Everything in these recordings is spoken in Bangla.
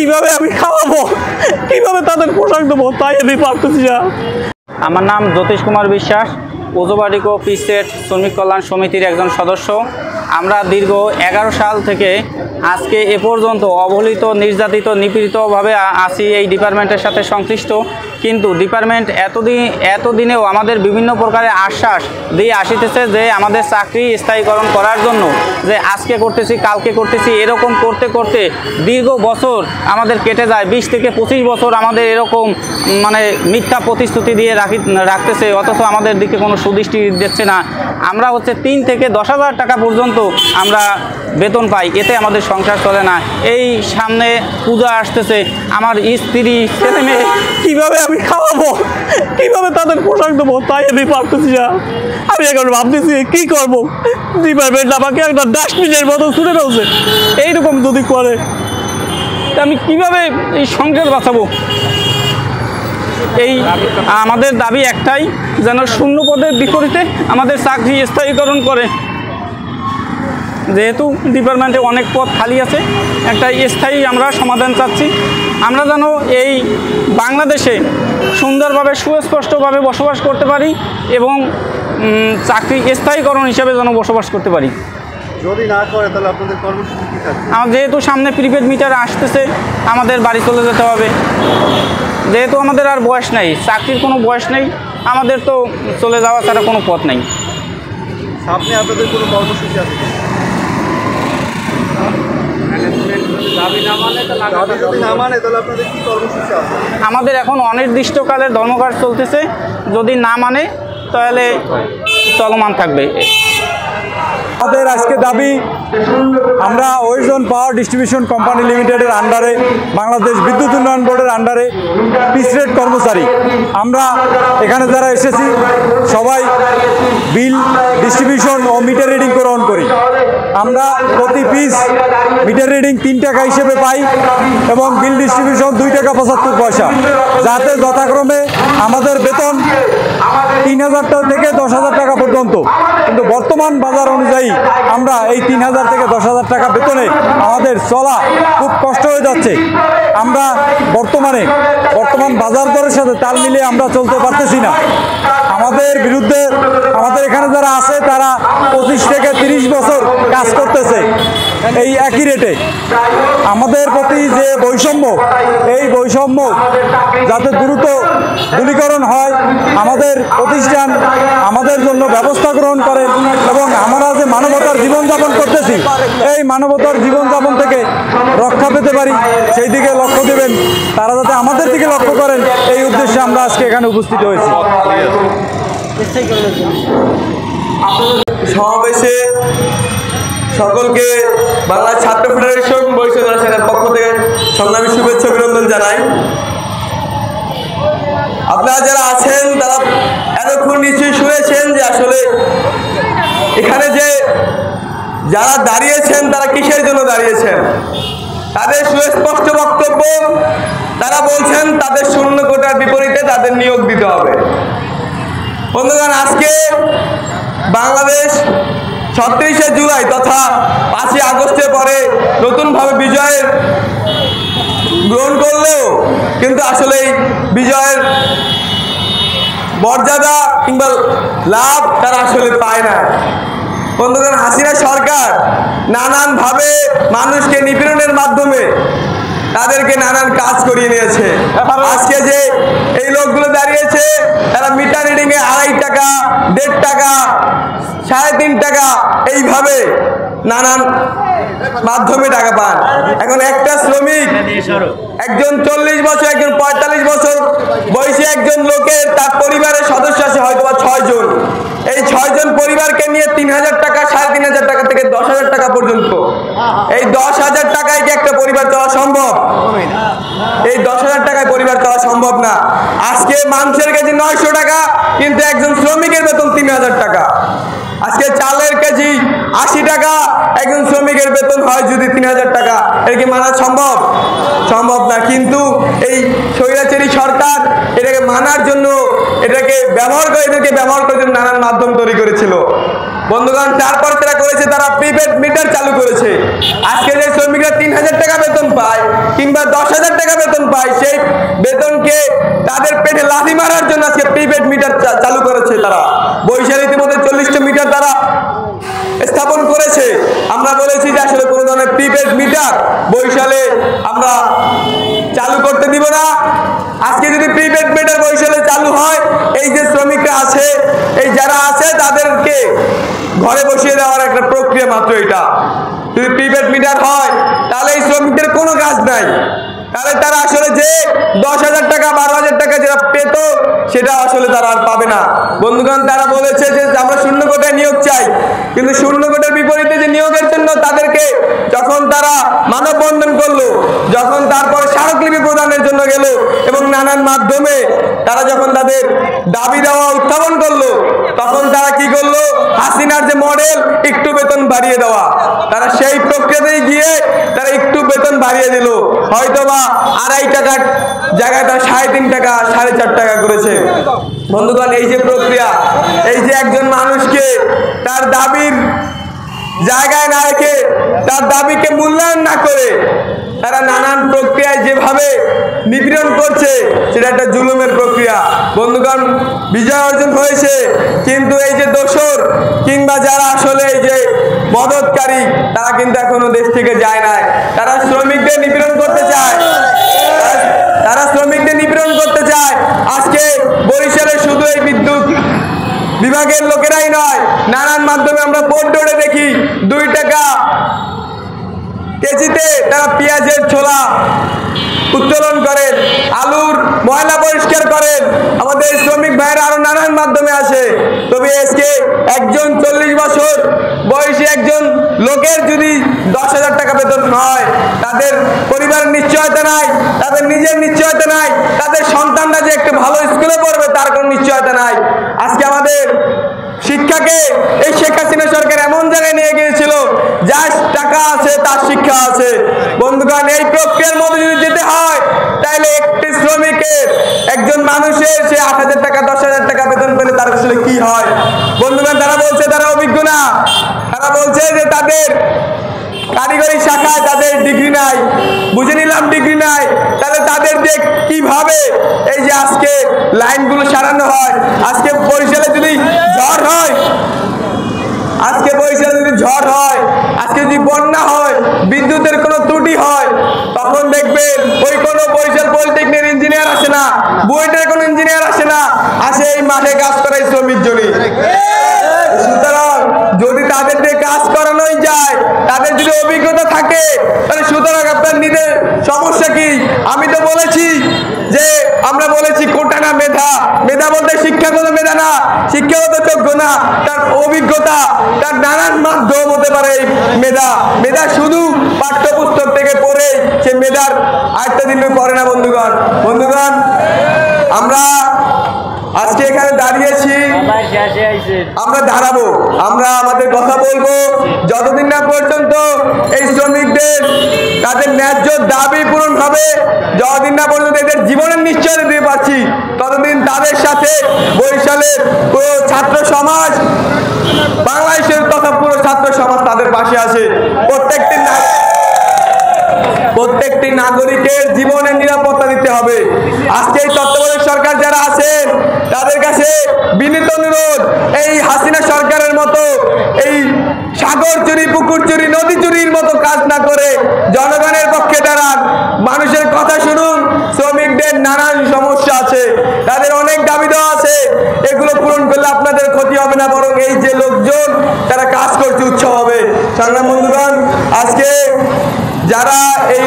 কিভাবে আমি খাওয়াবো, কিভাবে তাদের পোশাক দেবো, তাই আমি পারতেছি না। আমার নাম জ্যোতিষ কুমার বিশ্বাস, ওজোবাড়িকো পিসেট শ্রমিক কল্যাণ সমিতির একজন সদস্য। আমরা দীর্ঘ 11 সাল থেকে আজকে এ পর্যন্ত অবহেলিত, নির্যাতিত, নিপীড়িতভাবে আছি এই ডিপার্টমেন্টের সাথে সংশ্লিষ্ট। কিন্তু ডিপার্টমেন্ট এতদিনেও আমাদের বিভিন্ন প্রকারের আশ্বাস দিয়ে আসিতেছে যে আমাদের চাকরি স্থায়ীকরণ করার জন্য, যে আজকে করতেছি কালকে করতেছি, এরকম করতে করতে দীর্ঘ বছর আমাদের কেটে যায়। 20 থেকে 25 বছর আমাদের এরকম মিথ্যা প্রতিশ্রুতি দিয়ে রাখতেছে, অথচ আমাদের দিকে কোনো সুদৃষ্টি দিচ্ছে না। আমরা 3 থেকে 10,000 টাকা পর্যন্ত আমরা বেতন পাই, এতে আমাদের সংসার চলে না। এই সামনে পূজা আসতেছে, আমার স্ত্রী ছেলে মেয়ে কিভাবে আমি খাওয়াবো, কিভাবে তাদের পোশাক দেবো, তাই আমি পারতেছি না। আমি এখন ভাবতেছি কি করবো। ডিপার্টমেন্ট আমাকে একটা ডাস্টবিনের মতো ছুটে ফেলছে। এইরকম যদি করে আমি কিভাবে এই সংসার বাঁচাবো। এই আমাদের দাবি একটাই, যেন শূন্য পদের বিপরীতে আমাদের চাকরি স্থায়ীকরণ করে। যেহেতু ডিপার্টমেন্টে অনেক পদ খালি আছে, একটা স্থায়ী আমরা সমাধান চাচ্ছি। আমরা যেন এই বাংলাদেশে সুন্দরভাবে সুস্পষ্টভাবে বসবাস করতে পারি এবং চাকরি স্থায়ীকরণ হিসেবে যেন বসবাস করতে পারি। যদি না করে তাহলে আপনাদের কর্মসূচি কী থাকবে? যেহেতু সামনে প্রিপেড মিটার আসতেছে, আমাদের বাড়ি চলে যেতে হবে। যেহেতু আমাদের আর বয়স নেই, চাকরির কোনো বয়স নেই, আমাদের তো চলে যাওয়া ছাড়া কোনো পথ নেই। সামনে আপনাদের কোনো কর্মসূচি আছে? আমাদের এখন অনির্দিষ্টকালের ধর্মঘট চলতেছে, যদি না মানে তাহলে চলমান থাকবে। আমাদের আজকে দাবি, আমরা West zone power distribution company লিমিটেডের আন্ডারে, বাংলাদেশ বিদ্যুৎ উন্নয়ন বোর্ডের আন্ডারে পিস রেট কর্মচারী। আমরা এখানে যারা এসেছি সবাই বিল ডিস্ট্রিবিউশন ও মিটার রিডিং গ্রহণ করি। আমরা প্রতি পিস মিটার রিডিং 3 টাকা হিসেবে পাই এবং বিল ডিস্ট্রিবিউশন 2 টাকা 75 পয়সা, যাতে যথাক্রমে আমাদের বেতন 3,000 থেকে 10,000 টাকা পর্যন্ত। কিন্তু বর্তমান বাজার অনুযায়ী আমরা এই 3,000 থেকে 10,000 টাকা বেতনে আমাদের চলা খুব কষ্ট হয়ে যাচ্ছে। আমরা বর্তমান বাজার দরের সাথে তাল মিলিয়ে আমরা চলতে পারতেছি না। আমাদের বিরুদ্ধে আমাদের এখানে যারা আছে তারা 25 থেকে 30 বছর কাজ করতেছে এই একই রেটে। আমাদের প্রতি যে বৈষম্য, এই বৈষম্য যাতে দ্রুত দূরীকরণ হয়, আমাদের প্রতিষ্ঠান আমাদের জন্য ব্যবস্থা গ্রহণ করে এবং আমরা যে মানবতার জীবনযাপন করতেছি, এই মানবতার জীবনযাপন থেকে রক্ষা পেতে পারি, সেই দিকে লক্ষ্য দেবেন। তারা যাতে আমাদের দিকে লক্ষ্য করেন, এই উদ্দেশ্যে আমরা আজকে এখানে উপস্থিত হয়েছি। সমাবেশে সকলকে বাংলা ছাত্র ফেডারেশন বরিশাল জেলা শাখার পক্ষ থেকে সংগ্রামী শুভেচ্ছা অভিনন্দন জানাই। আপনারা যারা আছেন তারা এতক্ষণ নিশ্চয়ই শুনেছেন যে আসলে এখানে যে যারা দাঁড়িয়েছেন তারা কিসের জন্য দাঁড়িয়েছেন। তাদের সুস্পষ্ট বক্তব্য, তারা বলছেন তাদের শূন্য কোটার বিপরীতে তাদের নিয়োগ দিতে হবে। বন্ধুগণ, আজকে বাংলাদেশ 36শে জুলাই তথা 5ই আগস্টের পরে নতুনভাবে বিজয়ের গ্রহণ করলেও কিন্তু আসলে বিজয়ের মর্যাদা কিংবা লাভ তারা আসলে পায় না। বন্ধুগণ, হাসিনা সরকার নানানভাবে মানুষকে নিপীড়নের মাধ্যমে তাদেরকে নানান কাজ করিয়ে নিয়েছে। আজকে যে এই লোকগুলো দাঁড়িয়েছে, তারা মিটার রিডিং এ 2.5 টাকা, 1.5 টাকা, 3.5 টাকা এইভাবে নানান মাধ্যমে টাকা পান। এখন একটা শ্রমিক, একজন 40 বছর, একজন 45 বছর বয়সী একজন লোকের তার পরিবারের সদস্য আছে হয়তো 6 জন। এই 6 জন পরিবারকে নিয়ে 3,000 টাকা, 3,500 টাকা থেকে 10,000 টাকা পর্যন্ত, এই 10,000 টাকায় কি একটা পরিবার চলা সম্ভব? এই 10,000 টাকায় পরিবার চলা সম্ভব না। আজকে মাংসের কেজি 900 টাকা, কিন্তু একজন শ্রমিকের বেতন 3,000 টাকা। আজকে চালের কেজি 80 টাকা, একজন শ্রমিকের বেতন হয় যদি 3,000 টাকা। এর কি মানা সম্ভব? সম্ভব না। কিন্তু এই স্বৈরাচারী সরকার এটাকে মানার জন্য এটাকে ব্যবহার করে, এদেরকে ব্যবহার করার জন্য নানান মাধ্যম তৈরি করেছিল। বন্ধুগণ, তারপর তারা করেছে, তারা প্রিপেড মিটার চালু করেছে। আজকে যে শ্রমিকরা 3000 টাকা বেতন পায় কিংবা 10,000 টাকা বেতন পায়, সেই বেতনকে তাদের পেটে লাথি মারার জন্য আজকে প্রিপেড মিটার চালু করেছে তারা। বরিশালে ইতিমধ্যে 40টা মিটার তারা স্থাপন করেছে। আমরা বলেছি যে আসলে কোনো ধরনের প্রিপেড মিটার বরিশালে আমরা চালু করতে দিব না। আজকে যদি প্রিপেড মিটার বরিশালে চালু হয়, এই যে শ্রমিকরা আছে, এই যারা আছে তাদেরকে ঘরে বসিয়ে দেওয়ার একটা প্রক্রিয়া মাত্র এটা। যদি প্রিপেড মিটার হয় তাহলে এই শ্রমিকদের কোনো কাজ নাই, তাহলে তারা আসলে যে 10,000 টাকা 12,000 টাকা যেটা পেত সেটা আসলে তারা আর পাবে না। বন্ধুগণ, তারা বলেছে যে আমরা শূন্য কোটায় নিয়োগ চাই, কিন্তু শূন্য কোটার বিপরীতে যে নিয়োগের জন্য তাদেরকে যখন তারা মানববন্ধন করলো, যখন তারপরে স্মারকলিপি প্রদানের জন্য গেল এবং নানান মাধ্যমে তারা যখন তাদের দাবি দেওয়া উত্থাপন করলো, তখন তারা কি করলো, হাসিনার যে মডেল একটু বেতন বাড়িয়ে দেওয়া, তারা সেই প্রক্রিয়াতেই গিয়ে তারা একটু বেতন বাড়িয়ে দিল। হয়তোবা 2.5 টাকার জায়গায় তারা 3.5 টাকা 4.5 টাকা করেছে। বন্ধুগণ, এই যে প্রক্রিয়া, এই যে একজন মানুষকে তার দাবির জায়গায় না রেখে, তার দাবিকে মূল্যায়ন না করে তারা নানান প্রক্রিয়ায় যেভাবে নিপীড়ন করছে, সেটা একটা জুলুমের প্রক্রিয়া। বন্ধুগণ, বিজয় অর্জন হয়েছে, কিন্তু এই যে দোসর কিংবা যারা আসলে এই যে মদতকারী, তারা কিন্তু এখনো দেশ থেকে যায় নাই। তারা শ্রমিকদের নিপীড়ন করতে চায়, তারা শ্রমিকদের নিপীড়ন করতে চায়। আজকে বরিশালে শুধু এই বিদ্যুৎ বিভাগের লোকেরাই নয়, নানান মাধ্যমে আমরা বোর্ডে দেখি 2 টাকা কেজিতে তারা পেঁয়াজের ছোলা উত্তোলন করেন, আলুর ময়লা পরিষ্কার করেন। আমাদের শ্রমিক ভাইয়েরা আরো নানান মাধ্যমে আসে। তবে আজকে একজন 40 বছর বয়সী একজন লোকের যদি 10,000 টাকা বেতন হয়, তাদের পরিবারের নিশ্চয়তা নাই, তাদের নিজের নিশ্চয়তা নাই, তাদের সন্তানরা যে একটা ভালো স্কুলে পড়বে তার কোনো নিশ্চয়তা নাই। আজকে আমাদের শিক্ষাকে এই শেখ হাসিনা সরকার এমন জায়গায় নিয়ে গিয়েছিল, যার টাকা আছে তার শিক্ষা আছে। বন্ধুগণ, এই প্রক্রিয়ার মধ্যে যদি যেতে হয়, তাহলে একটি শ্রমিকের, একজন মানুষের সে 8,000 টাকা 10,000 টাকা বেতন পেলে তার আসলে কি হয়? বন্ধুগণ, তারা বলছে তারা অভিজ্ঞ না, তারা বলছে যে তাদের কারিগরি শাখায় তাদের ডিগ্রি নাই। বুঝে নিলাম ডিগ্রি নাই, তাহলে তাদের দিয়ে কিভাবে এই যে আজকে লাইনগুলো সারানো হয়? আজকে বরিশালে যদি ঝড় হয়, আজকে বরিশালে যদি ঝড় হয়, আজকে যদি বন্যা হয়, বিদ্যুতের কোনো ত্রুটি হয়, তখন দেখবেন ওই কোনো বরিশাল পলিটেকনিক ইঞ্জিনিয়ার আসে না, বুয়েটের কোনো ইঞ্জিনিয়ার আসে না, আসে এই মাঠে কাজ করাই শ্রমিক জনি। সুতরাং যদি তাদের দিয়ে কাজ করানোই যায়, তাদের যদি অভিজ্ঞতা থাকে, তাহলে সুতরাং আপনার নিজের সমস্যা কি? আমি তো বলেছি যে আমরা বলেছি কোটা না মেধা, মেধা বলতে শিক্ষাগত মেধা না, শিক্ষাগত যোগ্য না, তার অভিজ্ঞতা, তার নানান মাধ্যম হতে পারে এই মেধা। মেধা শুধু পাঠ্যপুস্তক থেকে পড়ে সে মেধার আয়ত্তা দিন করে না। বন্ধুগণ, আমরা আজকে এখানে দাঁড়িয়েছি, আমরা দাঁড়াবো, আমরা আমাদের কথা বলবো যতদিন না পর্যন্ত এই শ্রমিকদের তাদের ন্যায্য দাবি পূরণ হবে, যতদিন না পর্যন্ত এদের জীবনের নিশ্চয়তা দিতে পারছি, ততদিন তাদের সাথে বরিশালের পুরো ছাত্র সমাজ, বাংলাদেশের তথা পুরো ছাত্র সমাজ তাদের পাশে আছে। প্রত্যেকটি নাগরিকের জীবনের নিরাপত্তা দিতে হবে। আজকে এই তত্ত্বাবধায়ক সরকার যারা আছেন, তাদের কাছে বিনীত অনুরোধ, এই হাসিনা সরকারের মতো এই সাগর চুরি, পুকুর চুরি, নদী চুরির মতো কাজ না করে জনগণের পক্ষে দাঁড়ান, মানুষের কথা শুনুন। শ্রমিকদের নানান সমস্যা আছে, তাদের অনেক দাবি দেওয়া আছে, এগুলো পূরণ করলে আপনাদের ক্ষতি হবে না, বরং এই যে লোকজন তারা কাজ করছে উৎসাহ হবে। সংগ্রাম বন্ধুগণ, আজকে যারা এই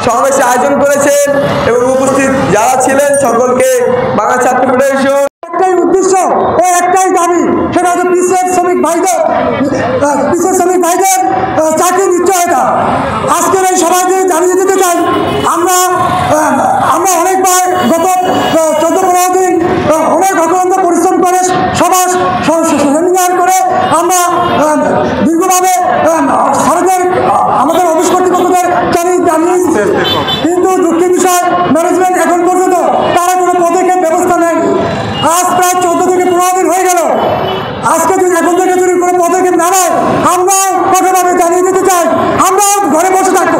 সমাবেশে আয়োজন করেছেন এবং উপস্থিত যারা ছিলেন, সকলকে বাংলা ছাত্র ফেডারেশন একটাই উদ্দেশ্য ও একটাই দাবি, সেটা হচ্ছে পিসের শ্রমিক ভাইদের চাকরি নিশ্চয়তা। আজকের এই সভায় জানিয়ে দিতে চাই, আমরা অনেকবার গত 14-15 দিন অনেক অক্লান্ত পরিশ্রম করে সমাজ সেমিনার করে আমরা দীর্ঘভাবে সরকার আমাদের অফিস কর্তৃপক্ষদের জানিয়েছি, কিন্তু দুঃখের বিষয় ম্যানেজমেন্ট এখন পর্যন্ত তারা কোনো নয়। আমরা কঠোরভাবে জানিয়ে দিতে চাই, আমরা ঘরে বসে থাকতে